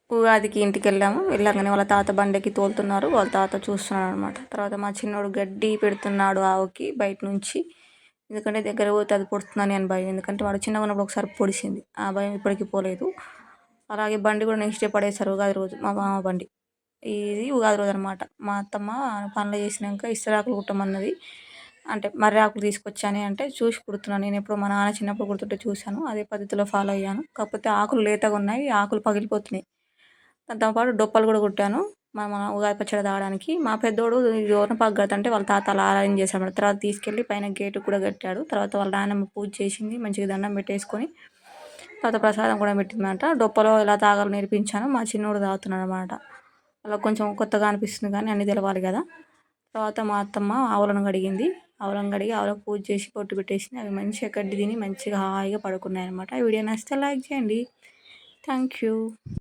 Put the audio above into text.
ఉగాదికి ఇంటికెళ్ళాము. వెళ్ళంగానే వాళ్ళ తాత బండెక్కి తోలుతున్నారు. వాళ్ళ తాత చూస్తున్నాడనమాట. తర్వాత మా చిన్నోడు గడ్డి పెడుతున్నాడు ఆవుకి బయట నుంచి. ఎందుకంటే దగ్గర పోతే అది పొడుస్తుందని అని భయం. ఎందుకంటే వాడు చిన్నగా ఉన్నప్పుడు ఒకసారి పొడిచింది. ఆ భయం ఇప్పటికి పోలేదు. అలాగే బండి కూడా నెక్స్ట్ డే పడేశారు ఉగాది రోజు మా మామ బండి. ఇది ఉగాది రోజు అనమాట. మా అత్తమ్మ పనులు చేసినాక ఇస్తరాకులు కుట్టమన్నది. అంటే మర్రి ఆకులు తీసుకొచ్చాను అంటే చూసి కుడుతున్నాను. నేను ఎప్పుడు మా నాన్న చిన్నప్పుడు కుడుతుంటే చూశాను. అదే పద్ధతిలో ఫాలో అయ్యాను. కాకపోతే ఆకులు లేతగా ఉన్నాయి. ఆకులు పగిలిపోతున్నాయి. దాంతో పాటు డొప్పలు కూడా కుట్టాను. మన ఉగాది పచ్చడి తాగడానికి. మా పెద్దోడు యోనపాకు కడుతుంటే వాళ్ళ తాత అలా అరేంజ్ చేశాడు. తర్వాత తీసుకెళ్ళి పైన గేటుకి కూడా కట్టాడు. తర్వాత వాళ్ళ నాయనమ్మ పూజ చేసింది. మంచిగా దండం పెట్టేసుకొని తర్వాత ప్రసాదం కూడా పెట్టిందన్నమాట. డొప్పలో ఎలా తాగాలో నేర్పించాను. మా చిన్నోడు తాగుతున్నాడు అనమాట. అలా కొంచెం కొత్తగా అనిపిస్తుంది కానీ అన్నీ తెలవాలి కదా. తర్వాత మా అత్తమ్మ ఆవులను కడిగింది. ఆవులను కడిగి ఆవులకు పూజ చేసి పొట్టు పెట్టేసింది. అవి మంచిగా గడ్డి తిని మంచిగా హాయిగా పడుకున్నాయి అనమాట. వీడియో నచ్చితే లైక్ చేయండి. Thank you.